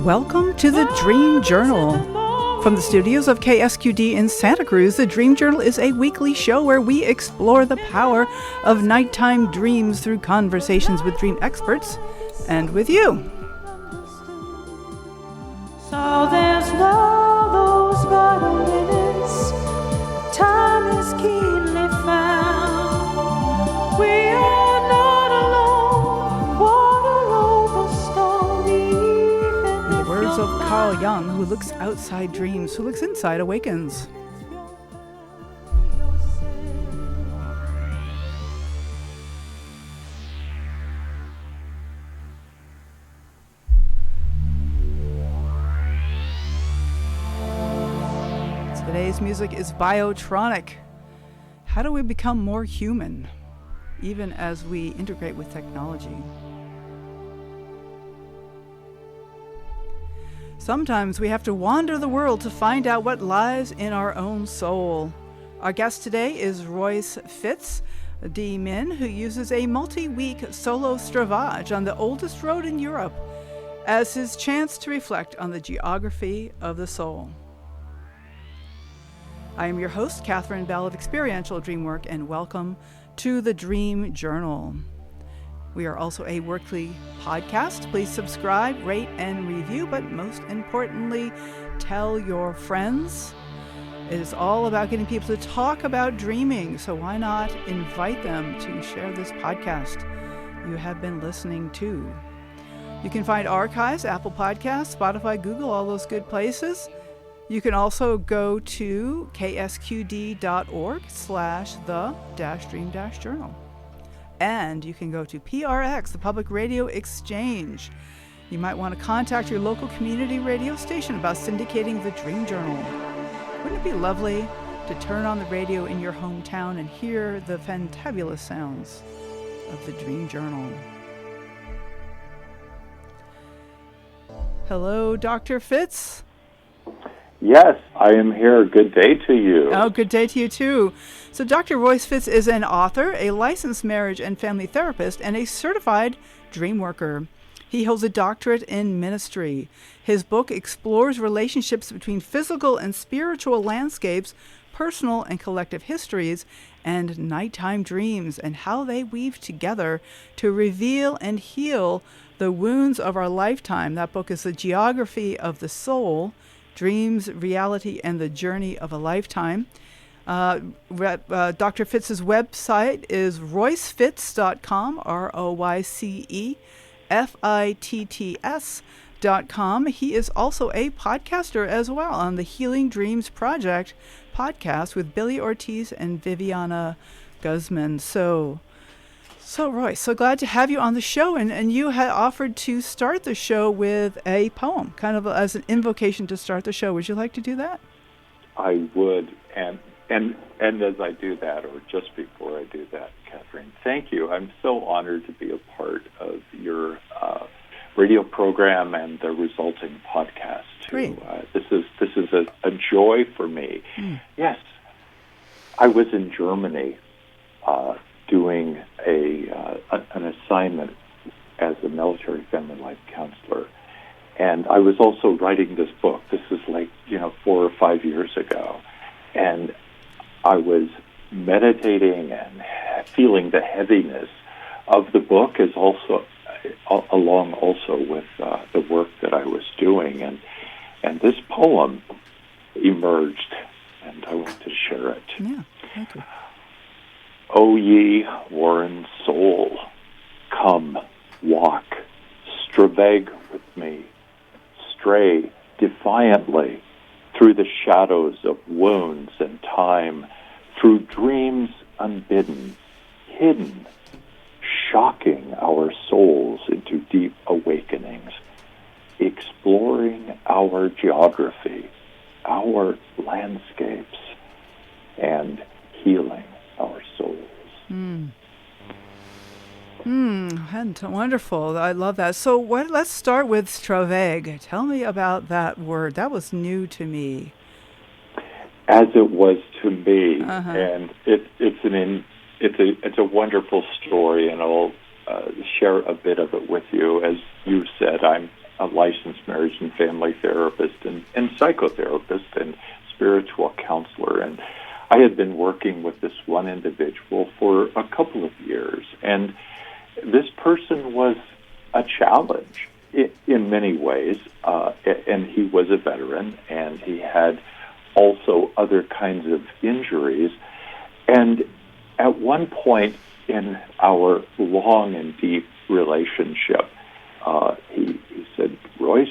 Welcome to the Dream Journal. From the studios of KSQD in Santa Cruz, the Dream Journal is a weekly show where we explore the power of nighttime dreams through conversations with dream experts and with you. So there's no those vital minutes, time is keenly found. We are not alone, water over stormy. In the words of Carl Jung, who looks outside dreams, who looks inside awakens. Today's music is biotronic. How do we become more human, even as we integrate with technology? Sometimes we have to wander the world to find out what lies in our own soul. Our guest today is Royce Fitts, a D-Min who uses a multi-week solo stravage on the oldest road in Europe as his chance to reflect on the geography of the soul. I am your host, Catherine Bell of Experiential Dreamwork, and welcome to the Dream Journal. We are also a weekly podcast. Please subscribe, rate, and review, but most importantly, tell your friends. It is all about getting people to talk about dreaming, so why not invite them to share this podcast you have been listening to. You can find archives, Apple Podcasts, Spotify, Google, all those good places. You can also go to ksqd.org/the-dream-journal. And you can go to PRX, the Public Radio Exchange. You might want to contact your local community radio station about syndicating the Dream Journal. Wouldn't it be lovely to turn on the radio in your hometown and hear the fantabulous sounds of the Dream Journal? Hello, Dr. Fitts. Yes, I am here. Good day to you. Oh, good day to you, too. So Dr. Royce Fitts is an author, a licensed marriage and family therapist, and a certified dream worker. He holds a doctorate in ministry. His book explores relationships between physical and spiritual landscapes, personal and collective histories, and nighttime dreams, and how they weave together to reveal and heal the wounds of our lifetime. That book is The Geography of the Soul, Dreams, Reality, and the Journey of a Lifetime. Dr. Fitts' website is roycefitts.com, RoyceFitts.com. He is also a podcaster as well on the Healing Dreams Project podcast with Billy Ortiz and Viviana Guzman. So Royce, so glad to have you on the show, and you had offered to start the show with a poem, kind of as an invocation to start the show. Would you like to do that? I would, and as I do that, or just before I do that, Catherine, thank you. I'm so honored to be a part of your radio program and the resulting podcast too. This is a joy for me. Yes, I was in Germany doing an assignment as a military family life counselor, and I was also writing this book. This is 4 or 5 years ago, and I was meditating and feeling the heaviness of the book, as also along also with the work that I was doing, and this poem emerged, and I want to share it. Yeah, thank you. O ye worn soul, come, walk, strah-vegg with me, stray defiantly through the shadows of wounds and time, through dreams unbidden, hidden, shocking our souls into deep awakenings, exploring our geography, our landscapes, and healing our souls. Wonderful. I love that. So let's start with strah-vegg. Tell me about that word. That was new to me. As it was to me, and it's a wonderful story, and I'll share a bit of it with you. As you said, I'm a licensed marriage and family therapist and psychotherapist and spiritual counselor. And I had been working with this one individual for a couple of years. And this person was a challenge in many ways. And he was a veteran, and he had also other kinds of injuries. And at one point in our long and deep relationship, he said, "Royce,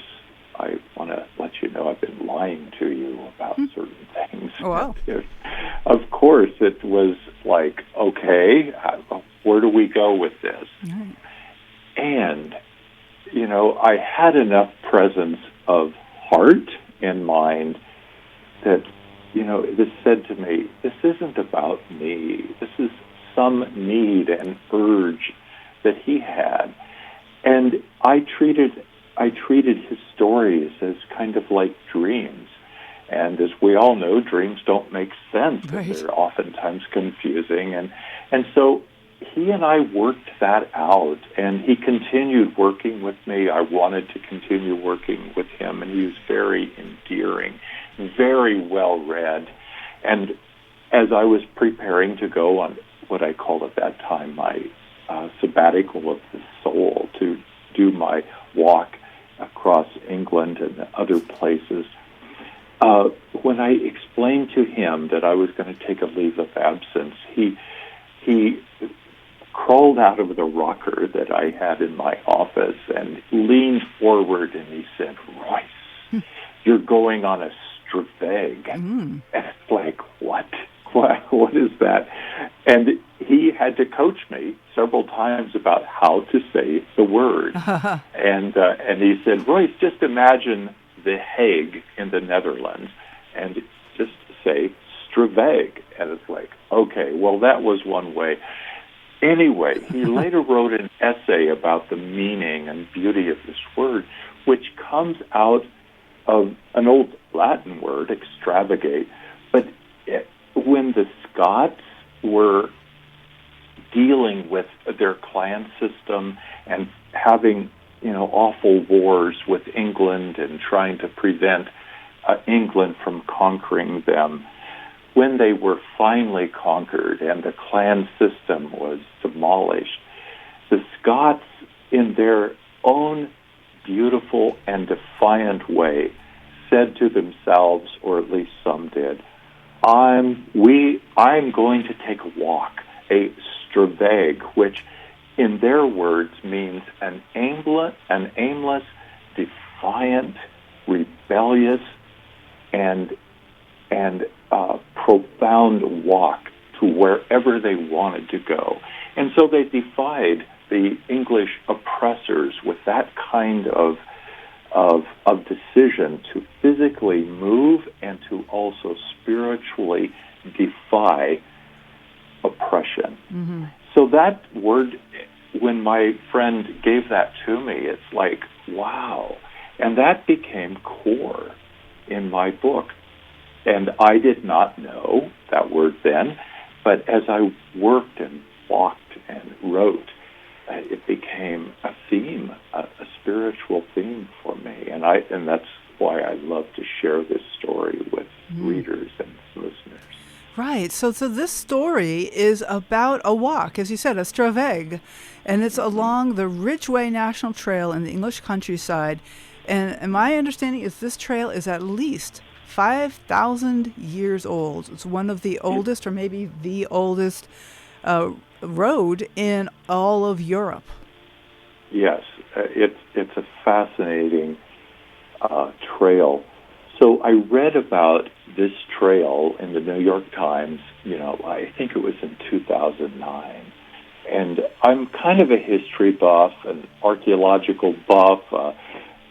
I want to let you know I've been lying to you about certain things." Oh, wow. Of course, it was like, okay, where do we go with this? Right. And, I had enough presence of heart and mind that, this said to me, this isn't about me. This is some need and urge that he had. And I treated his stories as kind of like dreams. And as we all know, dreams don't make sense. Right. And they're oftentimes confusing. And so he and I worked that out, and he continued working with me. I wanted to continue working with him, and he was very endearing, very well-read. And as I was preparing to go on what I called at that time my sabbatical of the soul, to do my walk across England and other places, when I explained to him that I was going to take a leave of absence, he crawled out of the rocker that I had in my office and leaned forward, and he said, "Royce, you're going on a strah-vegg." And it's like, what? What is that? And he had to coach me several times about how to say the word. And he said, "Royce, just imagine the Hague in the Netherlands and just say strah-vegg." And it's like, okay, well, that was one way. Anyway, he later wrote an essay about the meaning and beauty of this word, which comes out of an old Latin word, extravagate. But when the Scots were dealing with their clan system and having, awful wars with England and trying to prevent England from conquering them, when they were finally conquered and the clan system was demolished, the Scots, in their own beautiful and defiant way, said to themselves, or at least some did, I'm going to take a walk, a strah-vegg, which in their words means an aimless, defiant, rebellious, and profound walk to wherever they wanted to go. And so they defied the English oppressors with that kind of decision to physically move and to also spiritually defy oppression. Mm-hmm. So that word, when my friend gave that to me, it's like, wow. And that became core in my book. And I did not know that word then, but as I worked and walked and wrote, it became a theme, a spiritual theme for me. And that's why I love to share this story with readers and listeners. Right. So this story is about a walk, as you said, a strah-vegg, and it's along the Ridgeway National Trail in the English countryside. And my understanding is this trail is at least 5,000 years old. It's one of the oldest, or maybe the oldest, road in all of Europe. Yes, it's a fascinating trail. So I read about this trail in the New York Times, I think it was in 2009. And I'm kind of a history buff, an archaeological buff.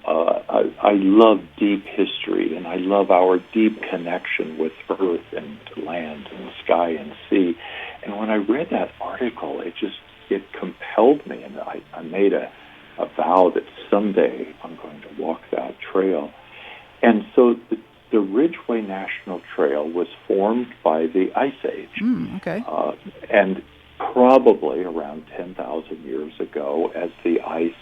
I love deep history, and I love our deep connection with earth and land and sky and sea. And when I read that article, it compelled me, and I made a vow that someday I'm going to walk that trail. And so the Ridgeway National Trail was formed by the Ice Age. Okay. And probably around 10,000 years ago, as the ice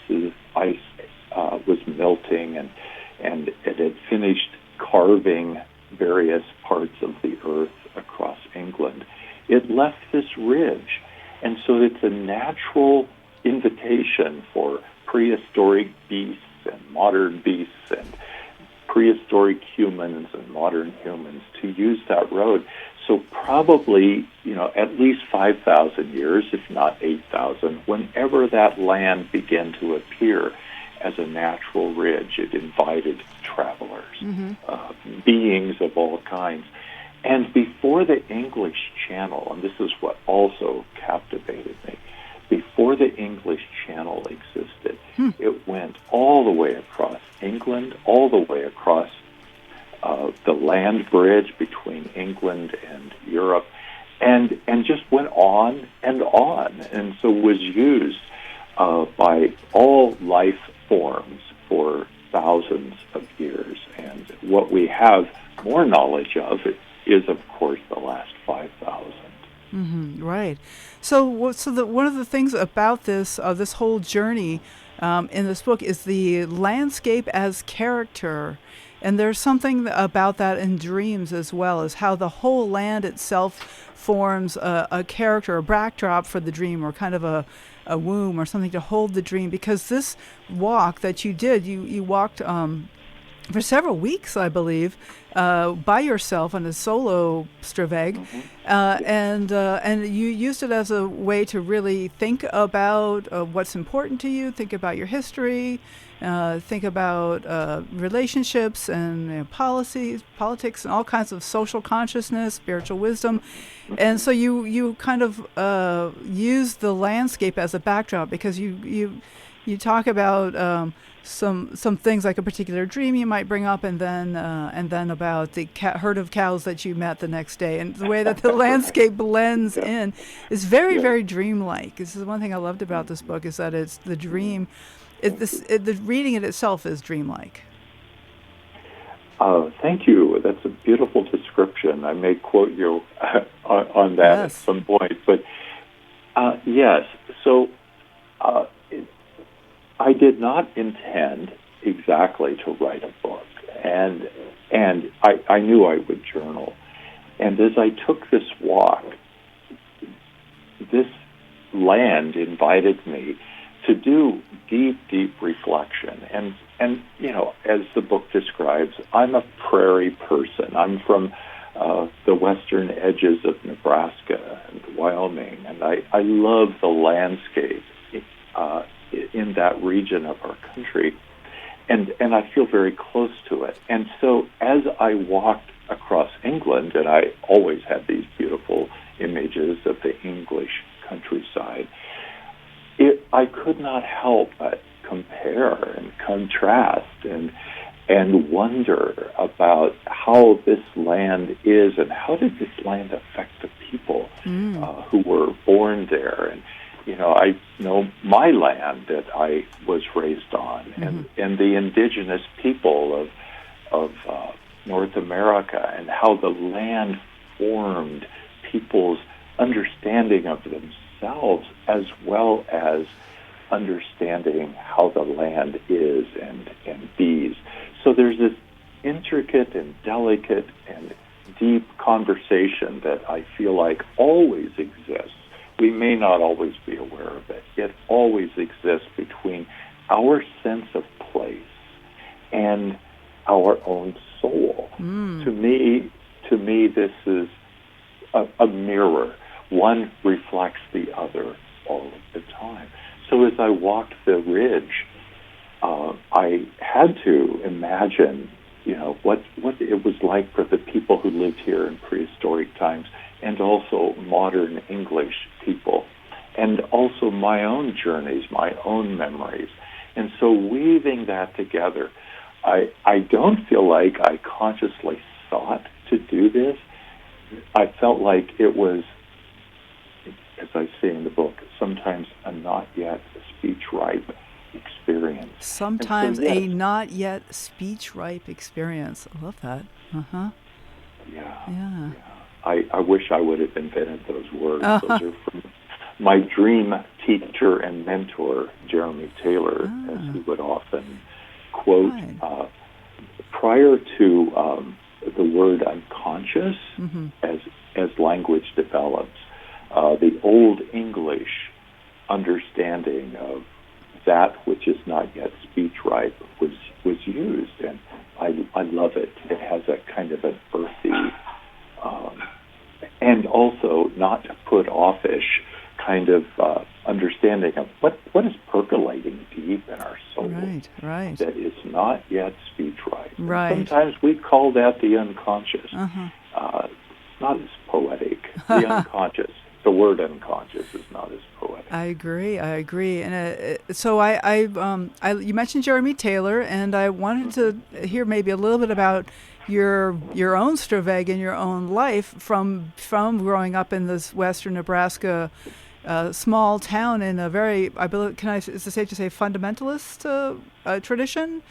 was melting, and it had finished carving various parts of the earth across England, it left this ridge. And so it's a natural invitation for prehistoric beasts and modern beasts and prehistoric humans and modern humans to use that road. So probably, at least 5,000 years, if not 8,000, whenever that land began to appear as a natural ridge, it invited travelers, beings of all kinds. And before the English Channel, and this is what also captivated me, before the English Channel existed, it went all the way across England, all the way across the land bridge between England and Europe, and just went on, and so was used by all life forms for thousands of years. And what we have more knowledge of is, of course, the last 5,000. Right. So one of the things about this whole journey in this book is the landscape as character. And there's something about that in dreams as well, as how the whole land itself forms a character, a backdrop for the dream, or kind of a womb or something to hold the dream. Because this walk that you did, you walked for several weeks, I believe, by yourself on a solo strah-vegg, and you used it as a way to really think about what's important to you, think about your history, think about relationships and politics, and all kinds of social consciousness, spiritual wisdom. And so you kind of use the landscape as a backdrop, because you talk about some things like a particular dream you might bring up, and then about the herd of cows that you met the next day, and the way that the landscape blends in is very, very dreamlike. This is one thing I loved about this book, is that it's the dream. The reading it itself is dreamlike. Thank you. That's a beautiful description. I may quote you on that at some point. But yes, so I did not intend exactly to write a book, and I knew I would journal. And as I took this walk, this land invited me to do deep reflection. And as the book describes, I'm a prairie person. I'm from the western edges of Nebraska and Wyoming, and I love the landscape in that region of our country, and I feel very close to it. And so as I walked across England, and I always had these beautiful images of the English countryside, I could not help but compare and contrast and wonder about how this land is, and how did this land affect the people who were born there. And I know my land that I was raised on, and the indigenous people of North America, and how the land formed people's understanding of themselves, as well as understanding how the land is and bees. So there's this intricate and delicate and deep conversation that I feel like always exists. We may not always be aware of it. It always exists between our sense of place and our own soul. To me, this is a mirror. One reflects the other all of the time. So as I walked the ridge, I had to imagine, what it was like for the people who lived here in prehistoric times, and also modern English people, and also my own journeys, my own memories. And so weaving that together, I don't feel like I consciously sought to do this. I felt like it was, as I say in the book, sometimes a not yet speech-ripe experience. Sometimes a not yet speech-ripe experience. I love that. Yeah. I wish I would have invented those words. Those are from my dream teacher and mentor, Jeremy Taylor, as he would often quote, prior to the word unconscious, as language develops, the Old English understanding of that which is not yet speech ripe was used, and I love it. It has a kind of an earthy, and also not put offish kind of understanding of what is percolating deep in our soul that is not yet speech ripe. Sometimes we call that the unconscious. It's not as poetic. The unconscious. The word unconscious is not as poetic. I agree. And so you mentioned Jeremy Taylor, and I wanted to hear maybe a little bit about your own strah-vegg in your own life from growing up in this western Nebraska small town in a very, I believe, is it safe to say, fundamentalist tradition?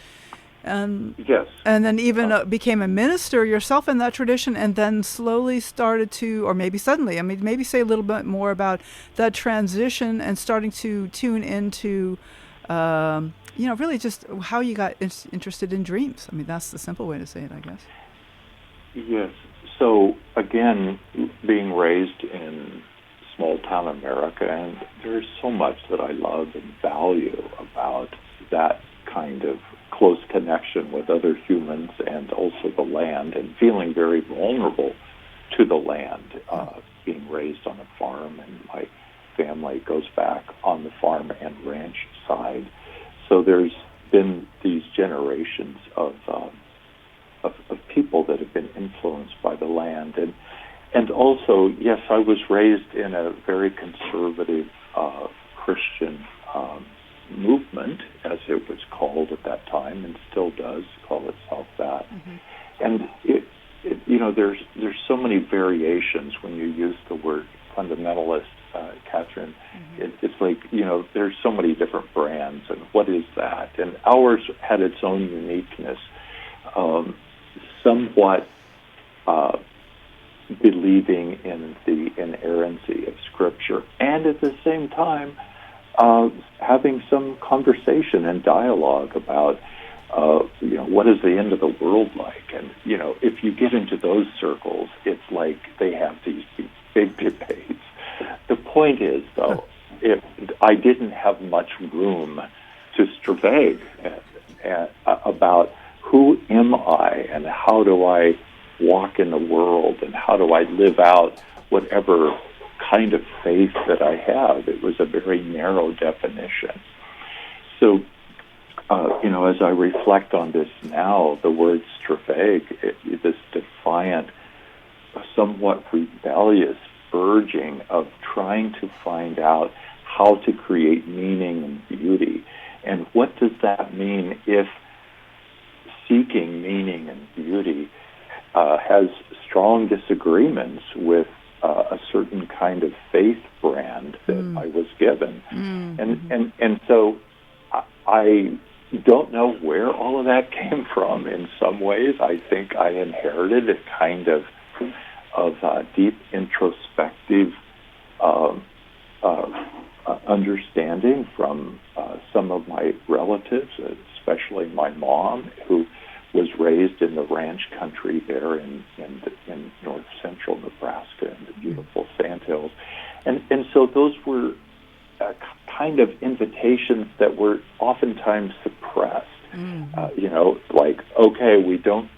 Yes. And then even became a minister yourself in that tradition, and then slowly started to, or maybe suddenly, maybe say a little bit more about that transition and starting to tune into, really just how you got interested in dreams. That's the simple way to say it, I guess. Yes. So, again, being raised in small town America, and there's so much that I love and value about that kind of close connection with other humans and also the land, and feeling very vulnerable to the land, being raised on a farm, and my family goes back on the farm and ranch side. So there's been these generations of people that have been influenced by the land. And also, yes, I was raised in a very conservative Christian movement, as it was called at that time, and still does call itself that. And there's so many variations when you use the word fundamentalist, Catherine. It's like, there's so many different brands, and what is that? And ours had its own uniqueness, somewhat believing in the inerrancy of Scripture, and at the same time having some conversation and dialogue about, what is the end of the world like? And, if you get into those circles, it's like they have these big debates. The point is, though, I didn't have much room to strah-vegg about who am I and how do I walk in the world and how do I live out whatever kind of faith that I have. It was a very narrow definition. So, as I reflect on this now, the word strah-vegg, this defiant, somewhat rebellious urging of trying to find out how to create meaning and beauty. And what does that mean if seeking meaning and beauty has strong disagreements with a certain kind of faith brand that I was given. And so I don't know where all of that came from. In some ways, I think I inherited a kind of deep introspective understanding from some of my relatives, especially my mom, who was raised in the ranch country there in north central Nebraska in the beautiful sandhills. And so those were kind of invitations that were oftentimes suppressed. Like, okay, we don't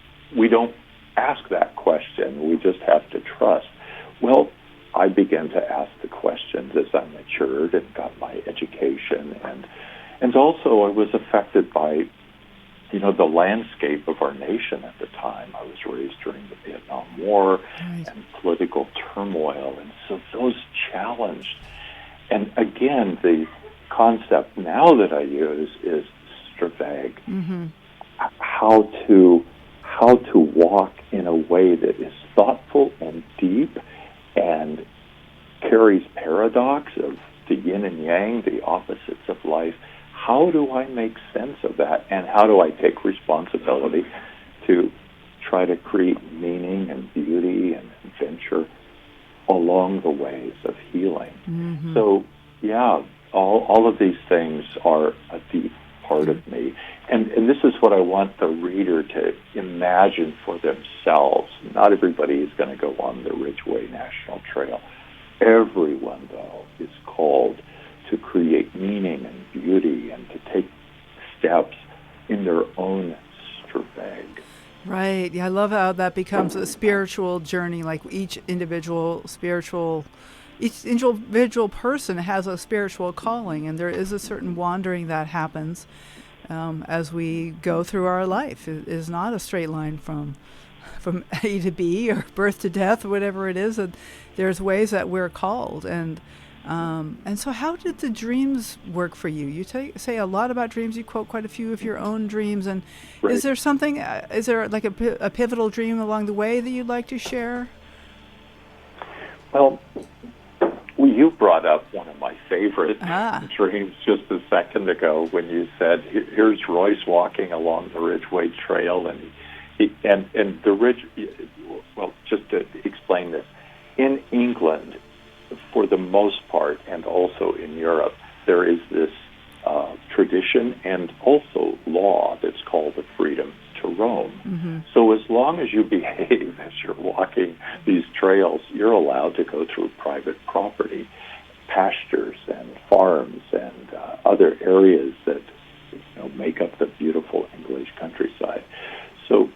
ask that question, we just have to trust. Well, I began to ask the questions as I matured and got my education, and also I was affected by the landscape of our nation at the time. I was raised during the Vietnam War and political turmoil, and so those challenged. And again, the concept now that I use is strah-vegg, how to walk in a way that is thoughtful and deep and carries paradox of the yin and yang, the opposites of life. How do I make sense of that, and how do I take responsibility to try to create meaning and beauty and adventure along the ways of healing? So, all of these things are a deep part of me. And this is what I want the reader to imagine for themselves. Not everybody is going to go on the Ridgeway National Trail. Everyone, though, is called to create meaning and beauty and to take steps in their own strah-vegg. Right. Yeah, I love how that becomes a spiritual journey. Like each individual person has a spiritual calling, and there is a certain wandering that happens as we go through our life. It is not a straight line from A to B or birth to death or whatever it is. And there's ways that we're called. And so how did the dreams work for you? You say a lot about dreams. You quote quite a few of your own dreams. And Right. is there like a pivotal dream along the way that you'd like to share? Well, you brought up one of my favorite dreams just a second ago when you said, "Here's Royce walking along the Ridgeway Trail," and the ridge. Well, just to explain this, in England, for the most part, and also in Europe, there is this tradition and also law that's called the freedom to roam. Mm-hmm. So as long as you behave as you're walking these trails, you're allowed to go through private property, pastures and farms and other areas that make up the beautiful English countryside. So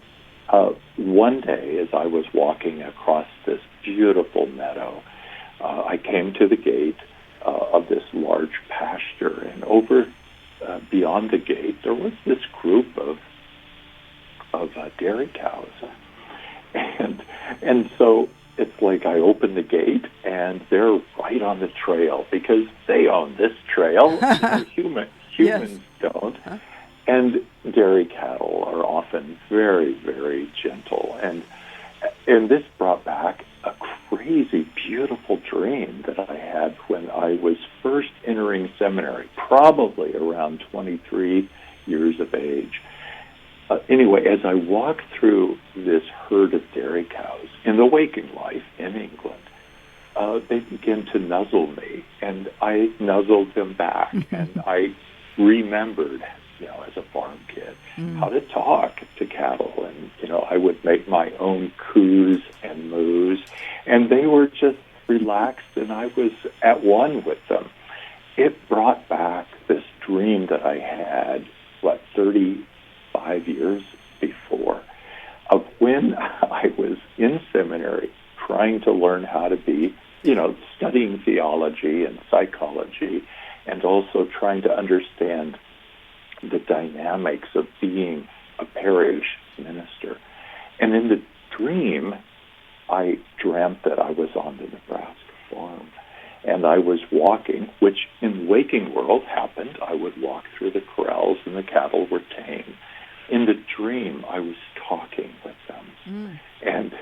one day, as I was walking across this beautiful meadow, I came to the gate of this large pasture, and over beyond the gate, there was this group of dairy cows, and so it's like I open the gate, and they're right on the trail because they own this trail. Humans yes. don't. Huh? And dairy cattle are often very, very gentle, and this brought back a crazy, beautiful dream that I had when I was first entering seminary, probably around 23 years of age. Anyway, as I walked through this herd of dairy cows in the waking life in England, they began to nuzzle me, and I nuzzled them back, and I remembered, as a farm kid, how to talk to cattle, and, I would make my own coos and moos, and they were just relaxed, and I was at one with them. It brought back this dream that I had, 35 years before, of when I was in seminary trying to learn how to be, studying theology and psychology, and also trying to understand the dynamics of being a parish minister. And in the dream, I dreamt that I was on the Nebraska farm, and I was walking, which in waking world happened. I would walk through the corrals, and the cattle were tame. In the dream, I was talking with them, and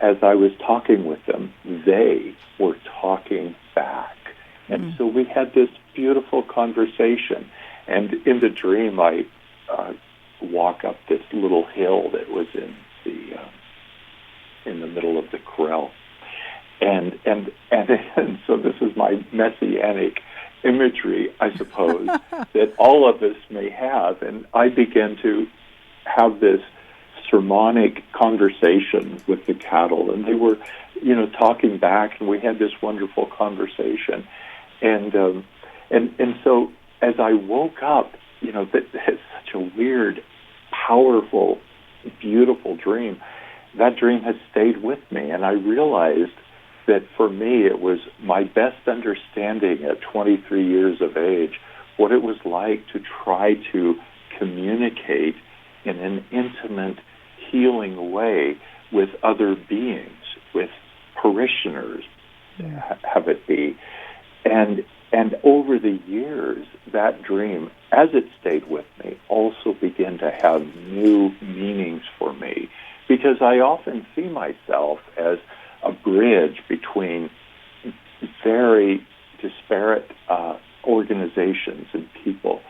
as I was talking with them, they were talking back, and so we had this beautiful conversation. And in the dream, I walk up this little hill that was in the middle of the corral, and so this is my messianic imagery, I suppose, that all of us may have. And I began to have this sermonic conversation with the cattle, and they were, talking back, and we had this wonderful conversation. And so as I woke up, that's such a weird, powerful, beautiful dream. That dream has stayed with me, and I realized that for me it was my best understanding at 23 years of age what it was like to try to communicate in an intimate, healing way with other beings, with parishioners, have it be. And over the years, that dream, as it stayed with me, also began to have new meanings for me, because I often see myself as a bridge between very disparate organizations and people.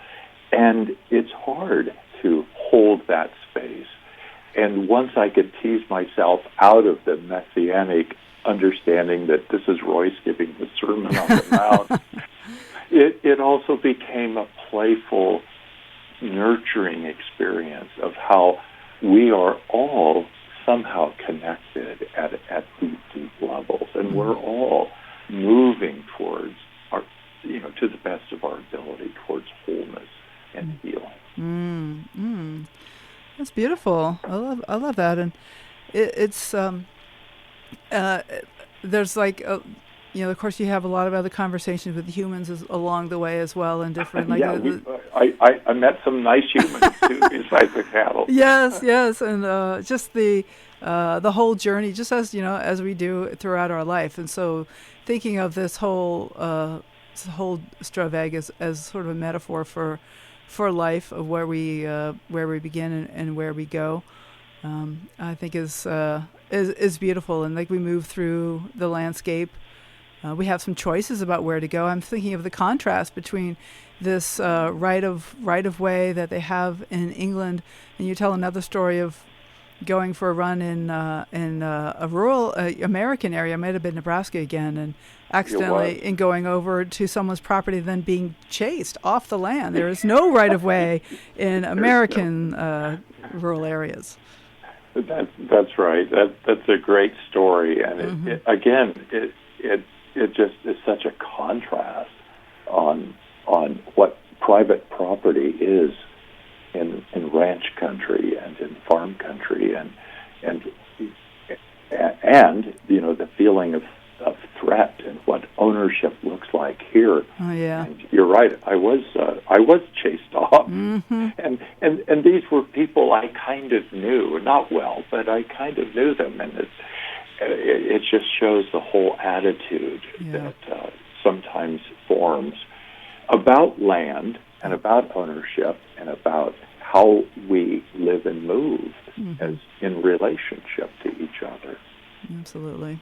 And it's hard to hold that space. And once I could tease myself out of the messianic understanding that this is Royce giving the Sermon on the Mount. It also became a playful, nurturing experience of how we are all somehow connected at these deep levels, and we're all moving towards our, to the best of our ability, towards wholeness and healing. That's beautiful. I love that, and it's there's like of course you have a lot of other conversations with humans along the way as well, and different I met some nice humans too besides the cattle. Yes, and just the whole journey, just as we do throughout our life. And so thinking of this whole strah-vegg as sort of a metaphor for life, of where we begin and where we go, I think is beautiful. And like we move through the landscape, we have some choices about where to go. I'm thinking of the contrast between this right of way that they have in England, and you tell another story of going for a run in a rural American area. It might have been Nebraska again, and accidentally in going over to someone's property, then being chased off the land. There is no right of way in American rural areas. That's right. That's a great story, and it just is such a contrast on what private property is in ranch country and in farm country, and the feeling of threat and what ownership looks like here. Oh yeah. And you're right. I was chased off, and these were people I kind of knew, not well, but I kind of knew them, and it just shows the whole attitude that sometimes forms about land and about ownership and about how we live and move as in relationship to each other. Absolutely.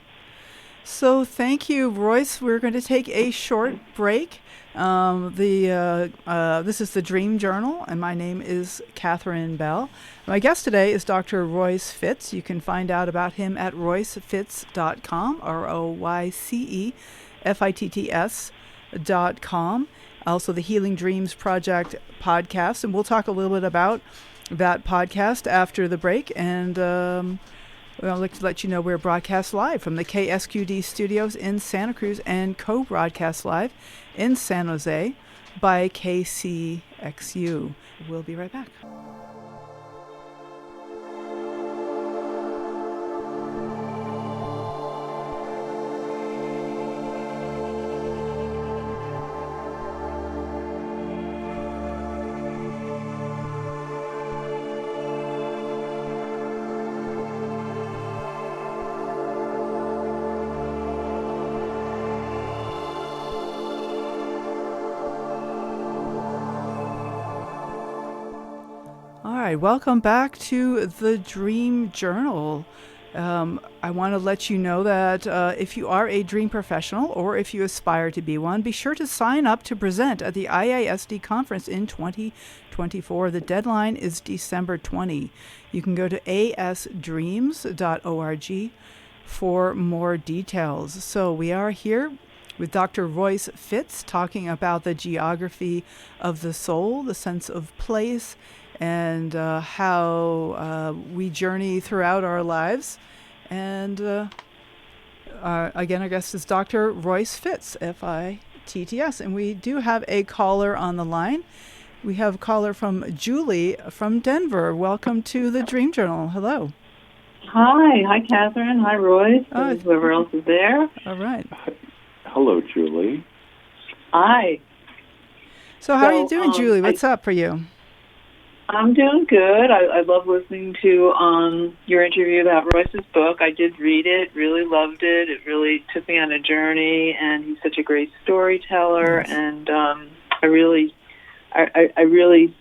So thank you, Royce. We're going to take a short break. This is the Dream Journal, and my name is Catherine Bell. My guest today is Dr. Royce Fitts. You can find out about him at roycefitts.com, RoyceFitts.com. Also, the Healing Dreams Project podcast, and we'll talk a little bit about that podcast after the break. And I'd like to let you know we're broadcast live from the KSQD studios in Santa Cruz and co-broadcast live in San Jose by KCXU. We'll be right back. Welcome back to the Dream Journal. I want to let you know that if you are a dream professional or if you aspire to be one, be sure to sign up to present at the IASD conference in 2024. The deadline is December 20. You can go to asdreams.org for more details. So we are here with Dr. Royce Fitts talking about the geography of the soul, the sense of place, and how we journey throughout our lives. And again, our guest is Dr. Royce Fitts, Fitts. And we do have a caller on the line. We have a caller from Julie from Denver. Welcome to the Dream Journal. Hello. Hi, Catherine. Hi, Royce. Whoever else is there. All right. Hello, Julie. Hi. So how are you doing, Julie? What's up for you? I'm doing good. I love listening to your interview about Royce's book. I did read it, really loved it. It really took me on a journey, and he's such a great storyteller. Yes. And I really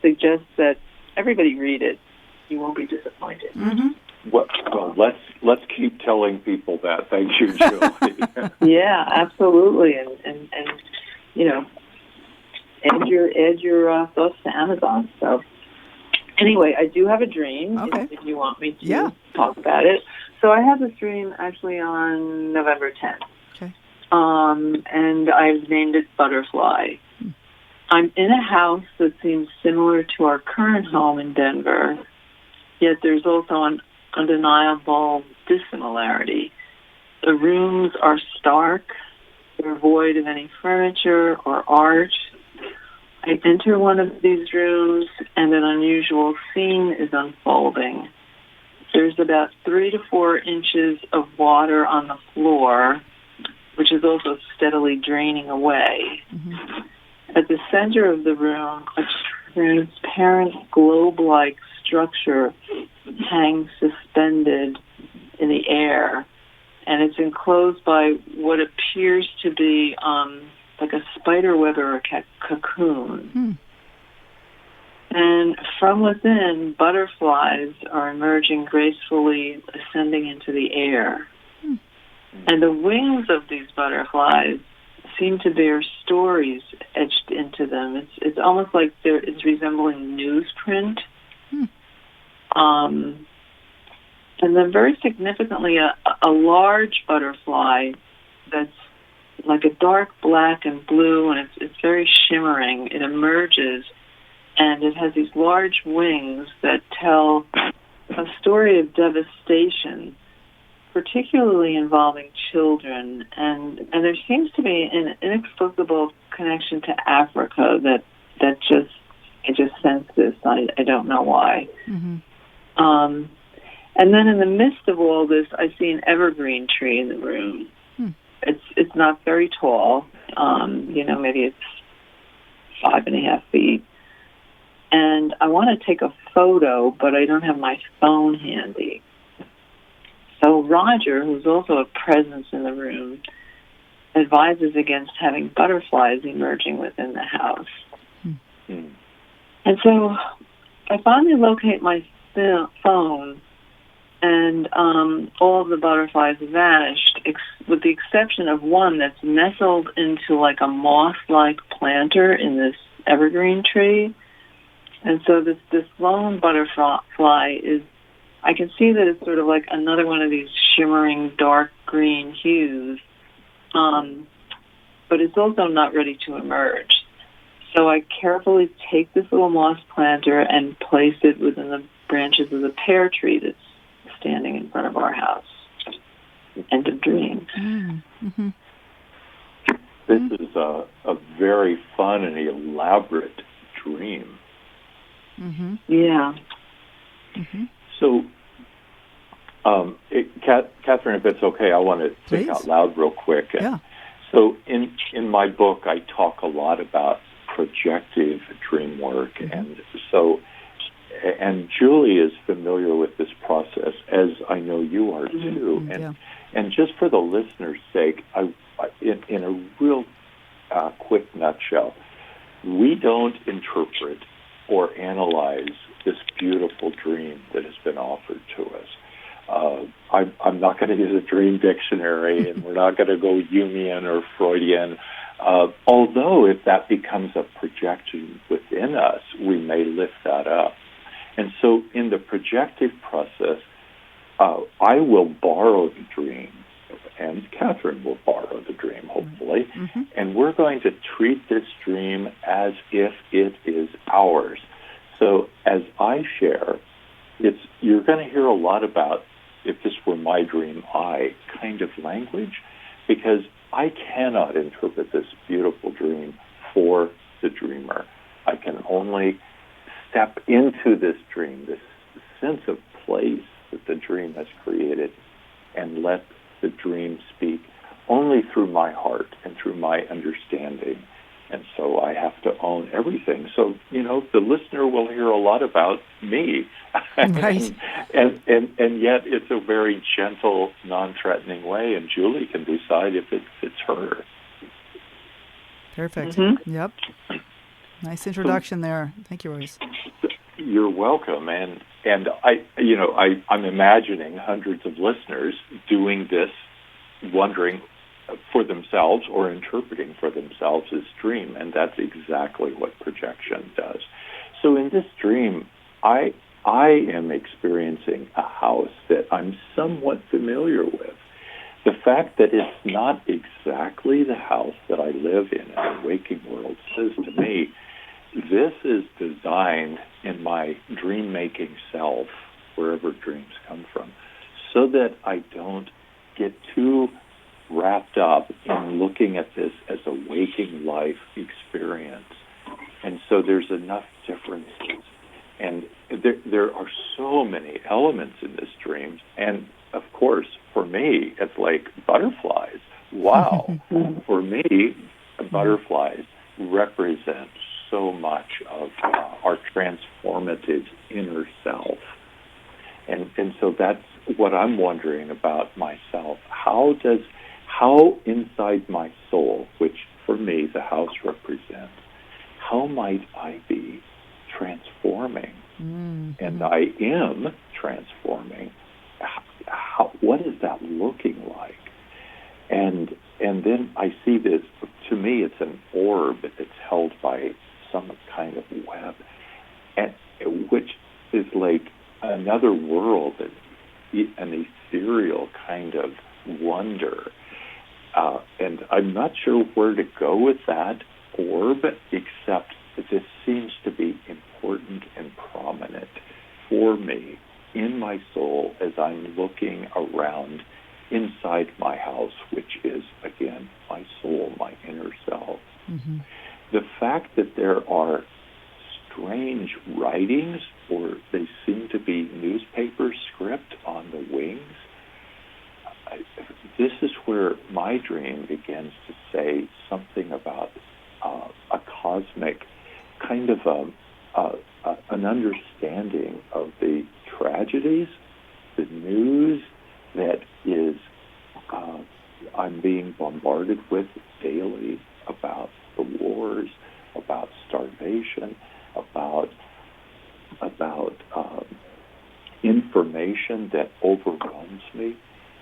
suggest that everybody read it. You won't be disappointed. Mm-hmm. Well, let's keep telling people that. Thank you, Julie. Yeah, absolutely, and add your thoughts to Amazon. So. Anyway, I do have a dream, Okay. if you want me to talk about it. So I had this dream actually on November 10th. Okay. And I've named it Butterfly. I'm in a house that seems similar to our current home in Denver, yet there's also an undeniable dissimilarity. The rooms are stark. They're void of any furniture or art. I enter one of these rooms, and an unusual scene is unfolding. There's about 3 to 4 inches of water on the floor, which is also steadily draining away. Mm-hmm. At the center of the room, a transparent globe-like structure hangs suspended in the air, and it's enclosed by what appears to be like a spider web or a cocoon. And from within, butterflies are emerging gracefully, ascending into the air. And the wings of these butterflies seem to bear stories etched into them. It's almost like it's resembling newsprint. And then very significantly, a large butterfly that's like a dark black and blue, and it's very shimmering. It emerges, and it has these large wings that tell a story of devastation, particularly involving children. And there seems to be an inexplicable connection to Africa that I just sense this. I don't know why. Mm-hmm. And then in the midst of all this, I see an evergreen tree in the room. It's not very tall. Maybe it's 5.5 feet. And I want to take a photo, but I don't have my phone handy. So Roger, who's also a presence in the room, advises against having butterflies emerging within the house. And so I finally locate my phone, and all of the butterflies vanished, with the exception of one that's nestled into like a moss-like planter in this evergreen tree. And so this lone butterfly is, I can see that it's sort of like another one of these shimmering dark green hues, but it's also not ready to emerge. So I carefully take this little moss planter and place it within the branches of the pear tree that's standing in front of our house. End of dream. Mm-hmm. This is a very fun and elaborate dream. Mm-hmm. Yeah. Mm-hmm. So, Catherine, if it's okay, I want to think out loud real quick. Yeah. So in my book, I talk a lot about projective dream work. Mm-hmm. And Julie is familiar with this process, as I know you are too. Mm-hmm. And just for the listener's sake, in a real quick nutshell, we don't interpret or analyze this beautiful dream that has been offered to us. I'm not going to use a dream dictionary, and we're not going to go Jungian or Freudian, although if that becomes a projection within us, we may lift that up. And so in the projective process, I will borrow the dream, and Catherine will borrow the dream, hopefully, and we're going to treat this dream as if it is ours. So as I share, you're going to hear a lot about, if this were my dream, kind of language, because I cannot interpret this beautiful dream for the dreamer. I can only step into this dream, this sense of place that the dream has created, and let the dream speak only through my heart and through my understanding. And so I have to own everything. So, the listener will hear a lot about me. Right. and yet it's a very gentle, non-threatening way, and Julie can decide if it fits her. Perfect. Mm-hmm. Yep. Nice introduction there. Thank you, Royce. You're welcome. And I'm imagining hundreds of listeners doing this, wondering for themselves or interpreting for themselves this dream, and that's exactly what projection does. So in this dream, I am experiencing a house that I'm somewhat familiar with. The fact that it's not exactly the house that I live in the waking world says to me, this is designed in my dream-making self, wherever dreams come from, so that I don't get too wrapped up in looking at this as a waking life experience. And so there's enough differences. And there are so many elements in this dream. And, of course, for me, it's like butterflies. Wow. For me, butterflies represent so much of our transformative inner self. And so that's what I'm wondering about myself. How inside my soul, which for me the house represents, how might I be transforming? Mm-hmm. And I am transforming. What is that looking like? And then I see this, to me it's an orb that's held by some kind of web, and which is like another world, an ethereal kind of wonder. And I'm not sure where to go with that orb, except that this seems to be important and prominent for me in my soul as I'm looking around inside my house, which is, again, my soul, my inner self. Mm-hmm. The fact that there are strange writings, or they seem to be newspaper script on the wings, this is where my dream begins to say something about a cosmic kind of an understanding of the tragedies, the news that is I'm being bombarded with daily about the wars, about starvation, about information that overwhelms me.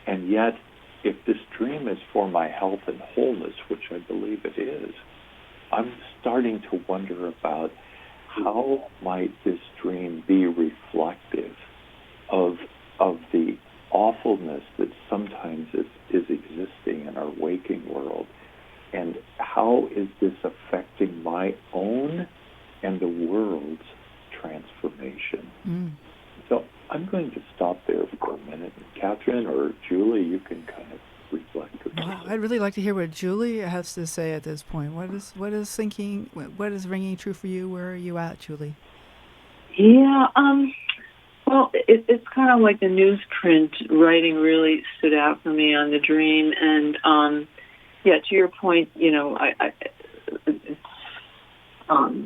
And yet, if this dream is for my health and wholeness, which I believe it is, I'm starting to wonder about how might this dream be reflective of the awfulness that sometimes is existing in our waking world, and how is this affecting my own and the world's transformation? Mm. So I'm going to stop there for a minute. Catherine or Julie, you can kind of reflect. Wow, I'd really like to hear what Julie has to say at this point. What is ringing true for you? Where are you at, Julie? Yeah, well, it's kind of like the newsprint writing really stood out for me on the dream. And, to your point,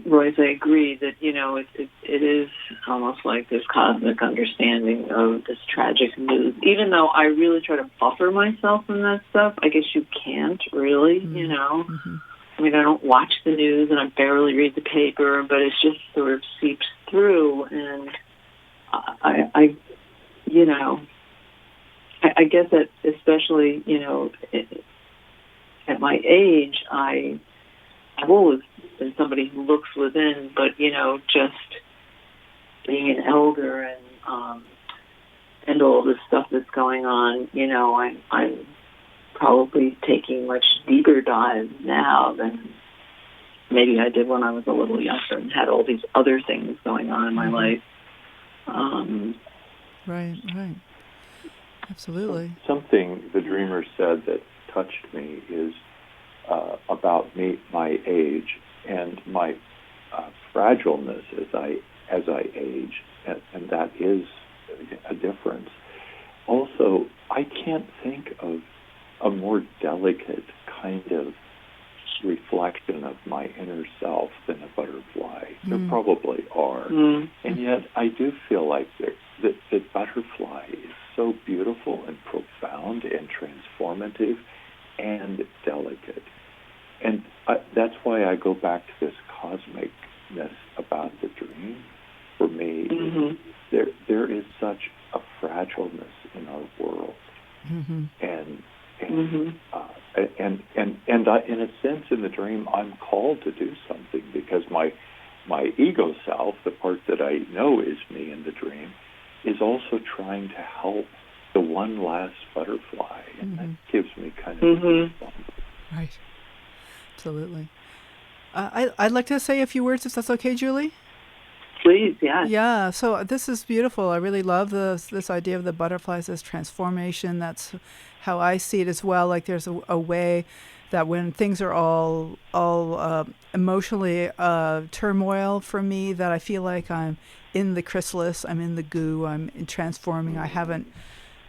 Royce, I agree that, it is almost like this cosmic understanding of this tragic news. Even though I really try to buffer myself from that stuff, I guess you can't really, Mm-hmm. I mean, I don't watch the news and I barely read the paper, but it just sort of seeps through. And I guess that especially, at my age, I've always been somebody who looks within, but, just being an elder and all this stuff that's going on, I'm probably taking much deeper dives now than maybe I did when I was a little younger and had all these other things going on in my life. Right. Absolutely. Something the dreamer said that touched me is about my age and my fragileness as I age, and that is a difference. Also, I can't think of a more delicate kind of reflection of my inner self than a butterfly. There probably are. And yet I do feel like that butterfly is so beautiful and profound and transformative and delicate. And that's why I go back to this cosmicness about the dream. For me, there is such a fragileness in our world. Mm-hmm. And in a sense, in the dream, I'm called to do something because my my ego self, the part that I know is me in the dream, is also trying to help the one last butterfly, and that gives me kind of right. Absolutely. I'd like to say a few words, if that's okay, Julie. Please, yeah. Yeah, so this is beautiful. I really love this idea of the butterflies as transformation. That's how I see it as well. Like there's a way that when things are all emotionally turmoil for me, that I feel like I'm in the chrysalis, I'm in the goo, I'm transforming. I haven't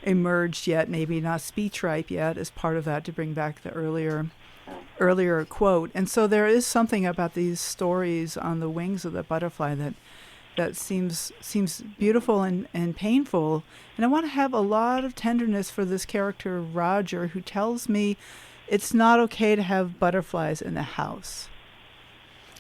emerged yet, maybe not speech ripe yet, as part of that, to bring back the earlier quote. And so there is something about these stories on the wings of the butterfly that seems beautiful and painful. And I want to have a lot of tenderness for this character, Roger, who tells me it's not okay to have butterflies in the house.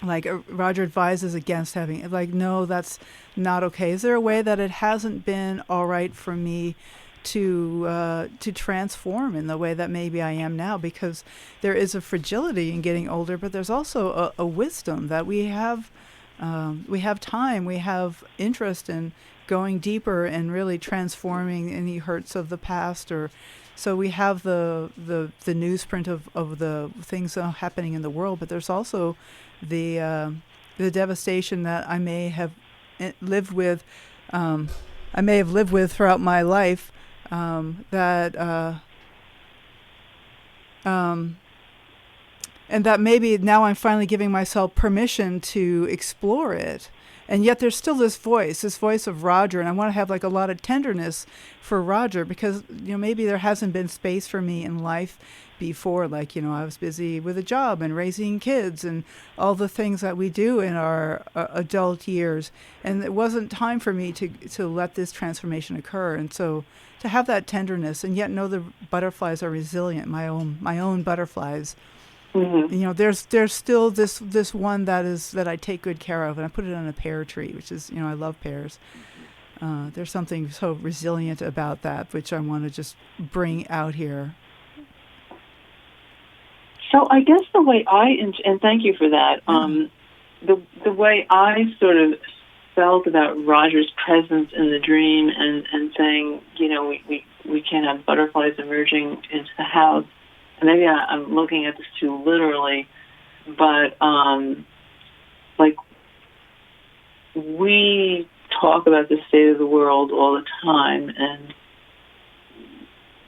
Like Roger advises against having it. Like, no, that's not okay. Is there a way that it hasn't been all right for me to transform in the way that maybe I am now? Because there is a fragility in getting older, but there's also a wisdom that we have time, we have interest in going deeper and really transforming any hurts of the past. Or so we have the newsprint of the things happening in the world, but there's also the devastation that I may have lived with. I may have lived with throughout my life. And that maybe now I'm finally giving myself permission to explore it. And yet there's still this voice of Roger, and I want to have like a lot of tenderness for Roger, because maybe there hasn't been space for me in life before. Like I was busy with a job and raising kids and all the things that we do in our adult years, and it wasn't time for me to let this transformation occur. And so to have that tenderness, and yet know the butterflies are resilient, my own butterflies. Mm-hmm. There's still this one that I take good care of, and I put it on a pear tree, which is I love pears. There's something so resilient about that, which I want to just bring out here. So I guess the way and thank you for that. The way I sort of felt about Roger's presence in the dream and saying, we can't have butterflies emerging into the house. Maybe I'm looking at this too literally, but like we talk about the state of the world all the time, and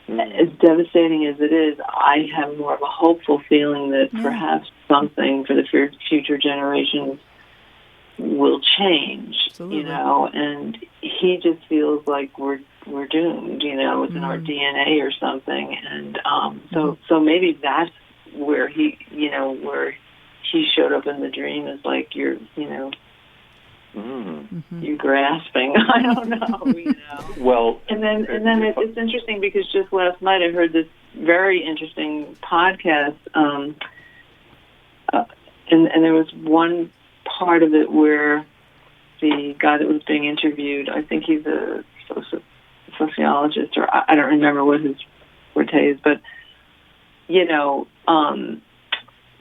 as devastating as it is, I have more of a hopeful feeling that perhaps something for the future generations will change. Absolutely. And he just feels like we're doomed, it's in our DNA or something. And so maybe that's where he showed up in the dream, is like you're grasping. I don't know, Well, and then it's interesting because just last night I heard this very interesting podcast, and there was one part of it where the guy that was being interviewed, I think he's a sociologist, or I don't remember what his forte is, but the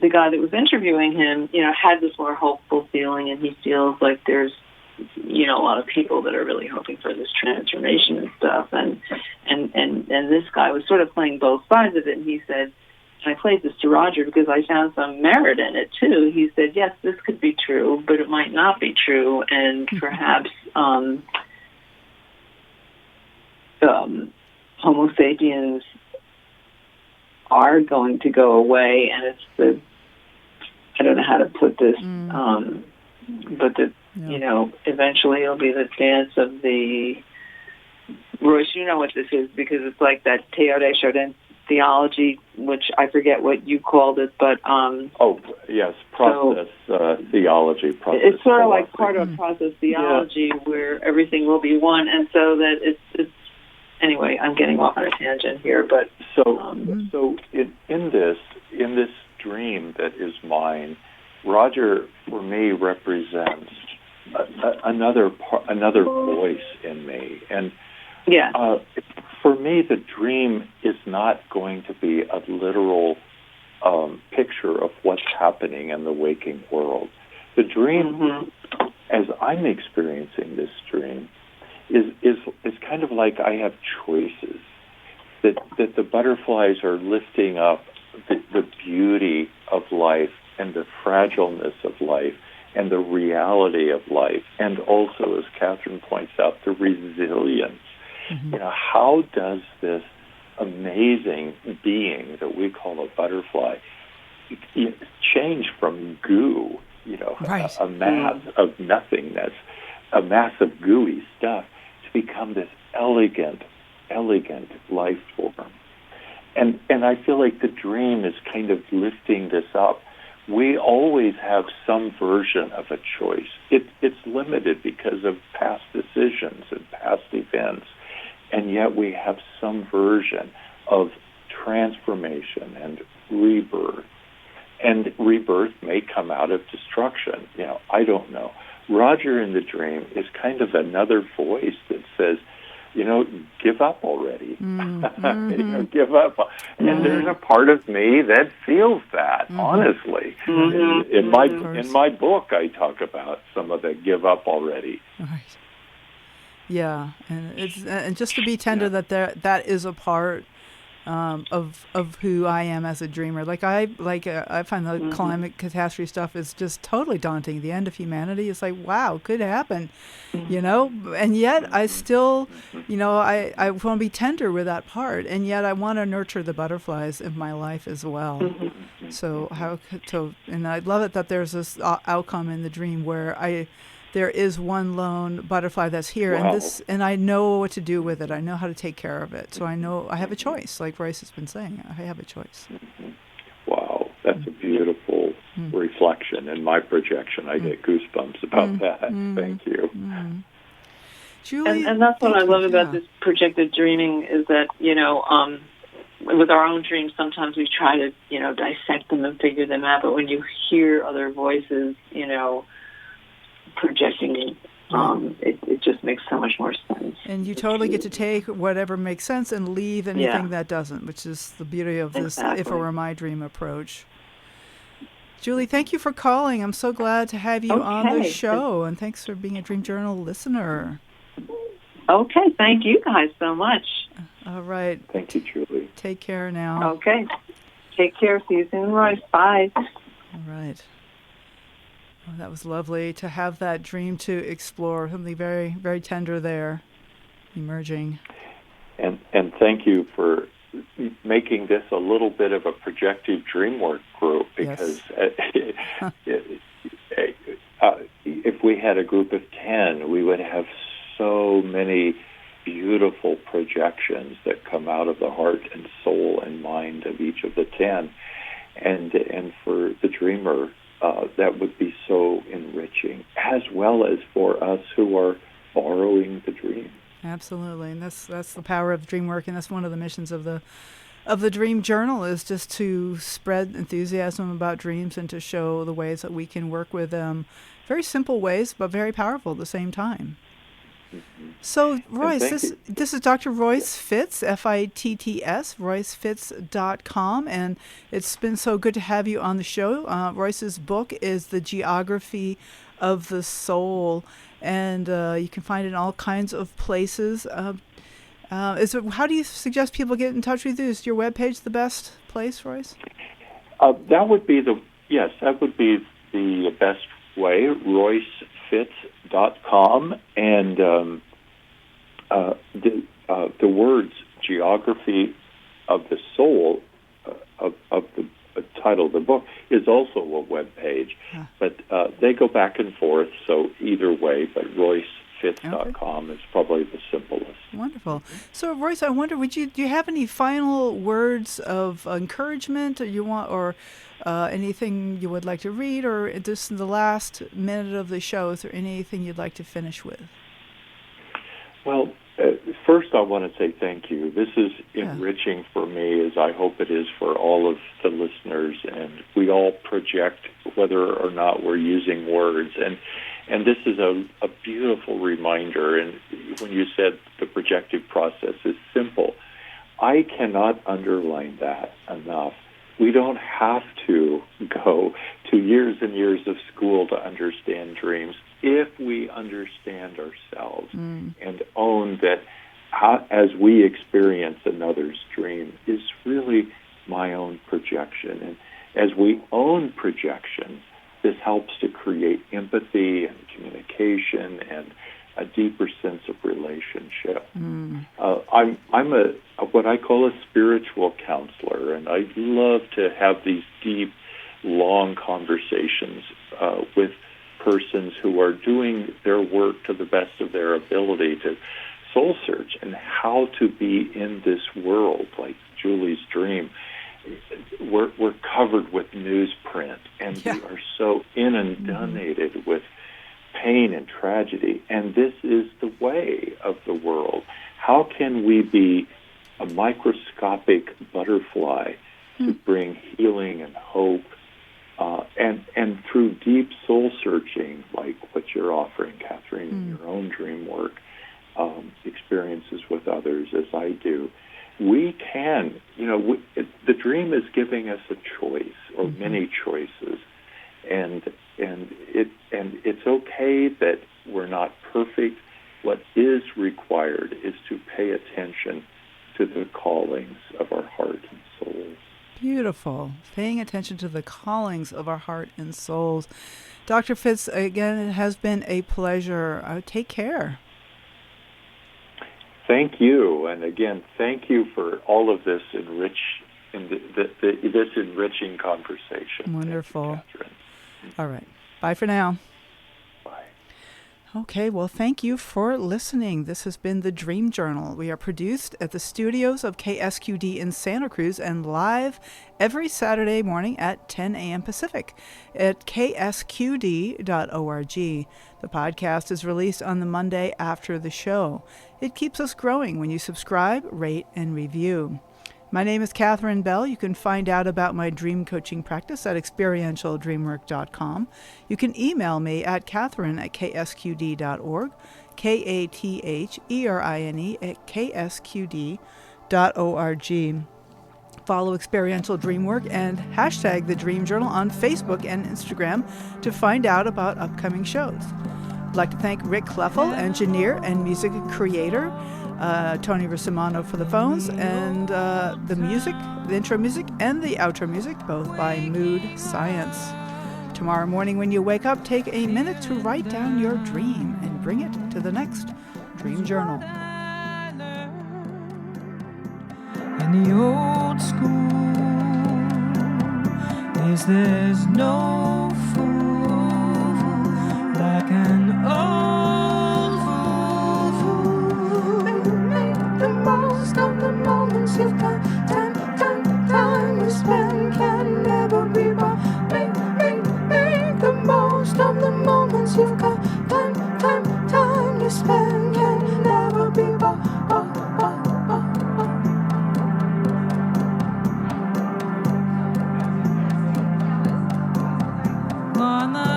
guy that was interviewing him, had this more hopeful feeling, and he feels like there's a lot of people that are really hoping for this transformation and stuff, and this guy was sort of playing both sides of it, and he said, and I played this to Roger because I found some merit in it too. He said, yes, this could be true, but it might not be true, and perhaps Homo sapiens are going to go away, and it's I don't know how to put this, but eventually it'll be the dance of the, Royce, you know what this is, because it's like that Teilhard de Chardin theology, which I forget what you called it, but yes, process theology. Process it's sort of philosophy. like part of process theology, where everything will be one, and so that it's anyway. I'm getting off on a tangent here, but so in this dream that is mine, Roger for me represents another voice in me, and for me, the dream is not going to be a literal picture of what's happening in the waking world. The dream as I'm experiencing this dream, is kind of like I have choices. That the butterflies are lifting up the beauty of life and the fragileness of life and the reality of life, and also, as Catherine points out, the resilience. Mm-hmm. You know, how does this amazing being that we call a butterfly change from goo, Right. a mass of nothingness, a mass of gooey stuff, to become this elegant life form? And I feel like the dream is kind of lifting this up. We always have some version of a choice. It's limited because of past decisions and past events, and yet we have some version of transformation and rebirth. And rebirth may come out of destruction. I don't know. Roger in the dream is kind of another voice that says, give up already. Mm-hmm. Give up. And there's a part of me that feels that, honestly. Mm-hmm. In my book, I talk about some of the give up already. Right. Yeah, and just to be tender that is a part of who I am as a dreamer. I find the climate catastrophe stuff is just totally daunting. The end of humanity is like, wow, could happen, and yet I still, I want to be tender with that part, and yet I want to nurture the butterflies in my life as well. So and I love it that there's this outcome in the dream where there is one lone butterfly that's here, wow. and I know what to do with it. I know how to take care of it. So I know I have a choice, like Royce has been saying. I have a choice. Wow, that's a beautiful reflection in my projection. I get goosebumps about that. Thank you. Julie, and that's what I love about this projected dreaming is that, with our own dreams, sometimes we try to, dissect them and figure them out. But when you hear other voices, projecting it just makes so much more sense. And you totally get to take whatever makes sense and leave anything that doesn't, which is the beauty of this if it were my dream approach. Julie, thank you for calling. I'm so glad to have you on the show, and thanks for being a Dream Journal listener. Okay, thank you guys so much. All right. Thank you, Julie. Take care now. Okay. Take care. See you soon, Royce. Bye. All right. Oh, that was lovely to have that dream to explore, something very, very tender there, emerging. And thank you for making this a little bit of a projective Dreamwork group, because if we had a group of 10, we would have so many beautiful projections that come out of the heart and soul and mind of each of the 10. And for the dreamer, that would be so enriching, as well as for us who are borrowing the dream. Absolutely, and that's the power of Dreamwork, and that's one of the missions of the Dream Journal, is just to spread enthusiasm about dreams and to show the ways that we can work with them. Very simple ways, but very powerful at the same time. So, Royce, this is Dr. Royce Fitts, Fitts, RoyceFitts.com, and it's been so good to have you on the show. Royce's book is The Geography of the Soul, and you can find it in all kinds of places. How do you suggest people get in touch with you? Is your webpage the best place, Royce? That would be the best way, RoyceFitts.com, and the words Geography of the Soul of the title of the book is also a web page, but they go back and forth, so either way, but RoyceFitts.com is probably the simplest. Wonderful. So, Royce, I wonder, do you have any final words of encouragement, or anything you would like to read, or just in the last minute of the show, is there anything you'd like to finish with? Well, first I want to say thank you. This is enriching for me, as I hope it is for all of the listeners, and we all project whether or not we're using words. And this is a beautiful reminder, and when you said the projective process is simple, I cannot underline that enough. We don't have to go to years and years of school to understand dreams. If we understand ourselves and own that as we experience another's dream is really my own projection. And as we own projection, this helps to create empathy and communication and a deeper sense of relationship. I'm what I call a spiritual counselor, and I love to have these deep, long conversations with persons who are doing their work to the best of their ability to soul search and how to be in this world, like Julie's dream. We're covered with newsprint, and we are so inundated with pain and tragedy, and this is the way of the world. How can we be a microscopic butterfly to bring healing and hope, and through deep soul searching, like what you're offering, Catherine, in your own dream work, experiences with others, as I do, we can, the dream is giving us a choice or many choices, and it's okay that we're not perfect. What is required is to pay attention to the callings of our heart and souls. Beautiful. Paying attention to the callings of our heart and souls. Dr. Fitts, again, it has been a pleasure. Take care. Thank you, and again, thank you for all of this this enriching conversation. Wonderful. Thank you, Catherine. All right. Bye for now. Bye. Okay, well, thank you for listening. This has been the Dream Journal. We are produced at the studios of KSQD in Santa Cruz and live every Saturday morning at 10 a.m. Pacific at ksqd.org. The podcast is released on the Monday after the show. It keeps us growing when you subscribe, rate, and review. My name is Catherine Bell. You can find out about my dream coaching practice at experientialdreamwork.com. You can email me at catherine@ksqd.org, katherine@ksqd.org. Follow Experiential Dreamwork and hashtag The Dream Journal on Facebook and Instagram to find out about upcoming shows. I'd like to thank Rick Kleffel, engineer and music creator, Tony Rosimano for the phones, and the music, the intro music and the outro music, both by Mood Science. Tomorrow morning when you wake up, take a minute to write down your dream and bring it to the next Dream Journal. In the old school is there's no fool like an old fool. Make the most of the moments you've got. Time you spend can never be bought. Make the most of the moments you've got. Time you spend can never be bought. On the